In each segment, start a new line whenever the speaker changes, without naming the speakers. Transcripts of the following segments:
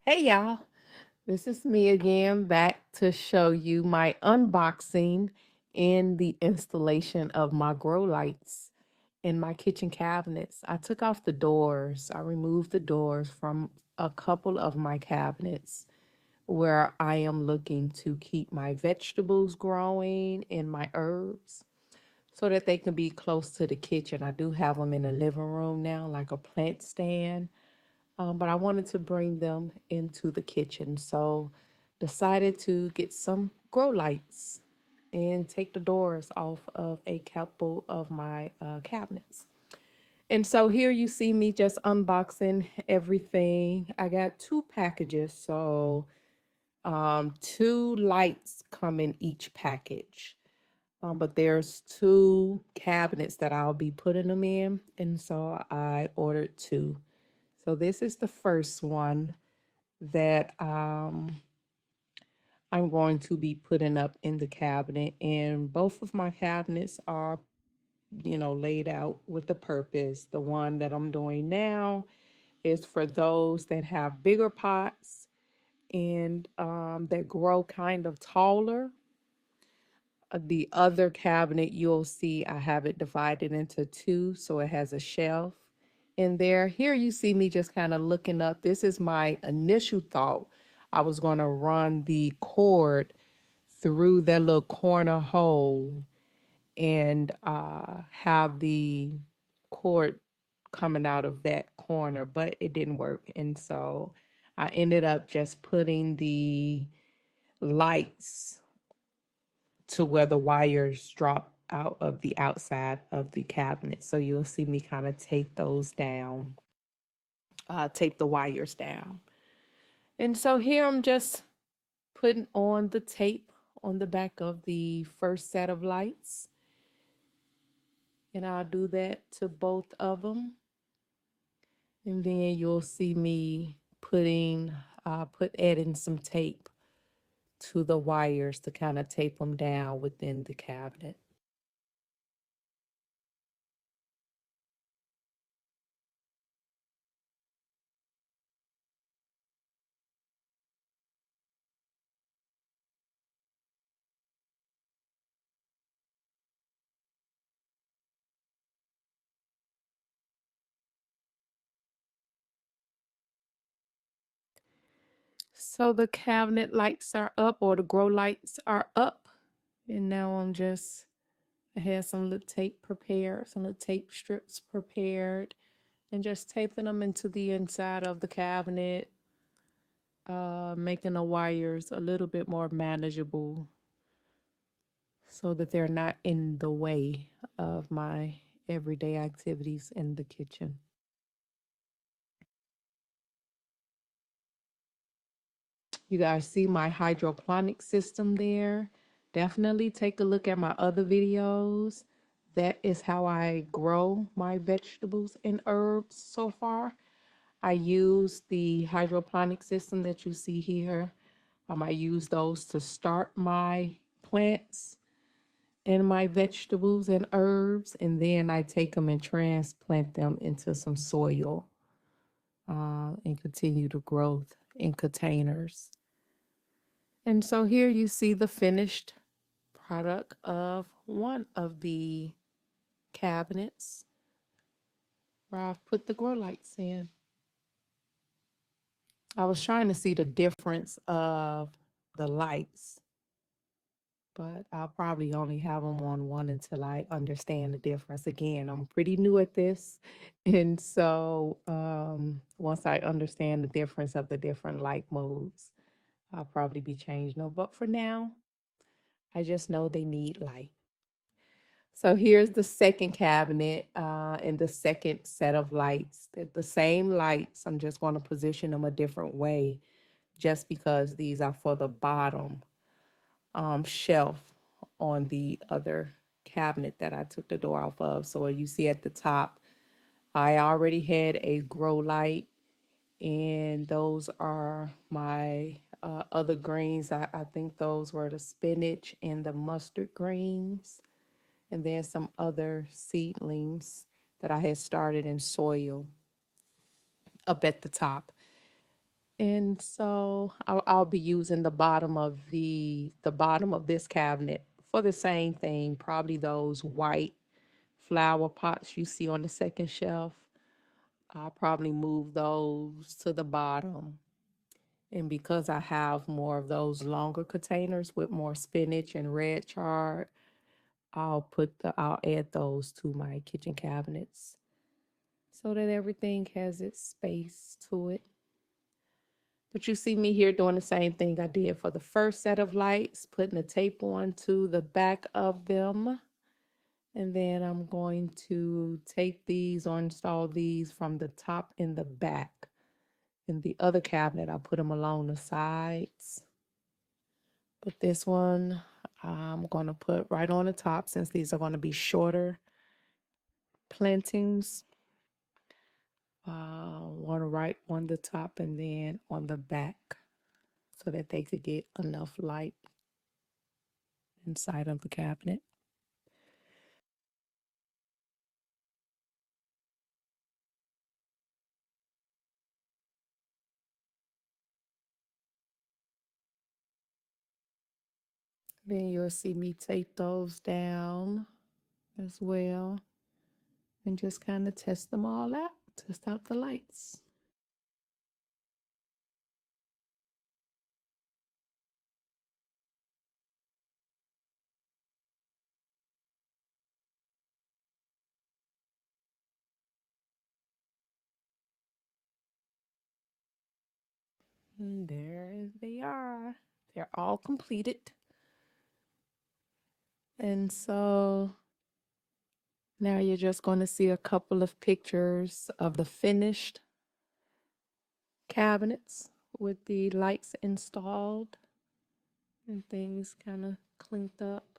Hey y'all, this is me again back to show you my unboxing and the installation of my grow lights in my kitchen cabinets. I took off the doors, I removed the doors from a couple of my cabinets where I am looking to keep my vegetables growing and my herbs so that they can be close to the kitchen. I do have them in the living room now, like a plant stand, but I wanted to bring them into the kitchen. So decided to get some grow lights and take the doors off of a couple of my cabinets. And so here you see me just unboxing everything. I got two packages, so two lights come in each package. But there's two cabinets that I'll be putting them in, and so I ordered two. So this is the first one that I'm going to be putting up in the cabinet, and both of my cabinets are, laid out with a purpose. The one that I'm doing now is for those that have bigger pots and that grow kind of taller. The other cabinet, you'll see I have it divided into two, so it has a shelf in there. Here you see me just kind of looking up. This is my initial thought. I was going to run the cord through that little corner hole and have the cord coming out of that corner, but it didn't work. And so I ended up just putting the lights to where the wires drop out of the outside of the cabinet. So you'll see me kind of tape those down, tape the wires down. And so here I'm just putting on the tape on the back of the first set of lights. And I'll do that to both of them. And then you'll see me adding some tape to the wires to kind of tape them down within the cabinet. So the cabinet lights are up, or the grow lights are up. And now I had some little tape prepared, some little tape strips prepared, and just taping them into the inside of the cabinet, making the wires a little bit more manageable so that they're not in the way of my everyday activities in the kitchen. You guys see my hydroponic system there. Definitely take a look at my other videos. That is how I grow my vegetables and herbs so far. I use the hydroponic system that you see here. I use those to start my plants and my vegetables and herbs, and then I take them and transplant them into some soil and continue the growth in containers. And so here you see the finished product of one of the cabinets where I've put the grow lights in. I was trying to see the difference of the lights, but I'll probably only have them on one until I understand the difference. Again, I'm pretty new at this. And so once I understand the difference of the different light modes, I'll probably be changing them. But for now, I just know they need light. So here's the second cabinet and the second set of lights. They're the same lights. I'm just going to position them a different way just because these are for the bottom shelf on the other cabinet that I took the door off of. So you see at the top, I already had a grow light, and those are my other greens. I think those were the spinach and the mustard greens, and then some other seedlings that I had started in soil up at the top. And so I'll be using the bottom of this cabinet for the same thing, probably those white flower pots you see on the second shelf. I'll probably move those to the bottom. And because I have more of those longer containers with more spinach and red chard, I'll add those to my kitchen cabinets so that everything has its space to it. But you see me here doing the same thing I did for the first set of lights, putting the tape on to the back of them. And then I'm going to take these or install these from the top in the back. In the other cabinet, I put them along the sides. But this one, I'm going to put right on the top since these are going to be shorter plantings. One right on the top and then on the back so that they could get enough light inside of the cabinet. Then you'll see me tape those down as well and just kind of test them all out, test out the lights. And there they are. They're all completed. And so now you're just going to see a couple of pictures of the finished cabinets with the lights installed and things kind of cleaned up.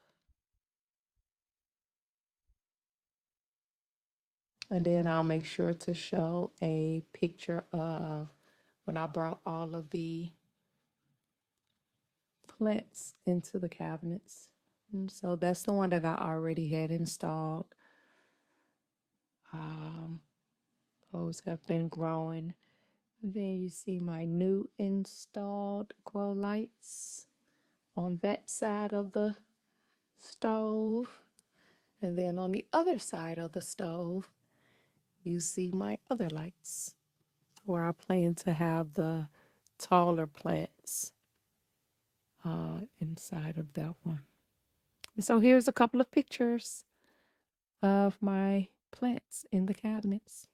And then I'll make sure to show a picture of when I brought all of the plants into the cabinets. And so that's the one that I already had installed. Those have been growing. Then you see my new installed grow lights on that side of the stove. And then on the other side of the stove, you see my other lights where I plan to have the taller plants inside of that one. And so here's a couple of pictures of my plants in the cabinets.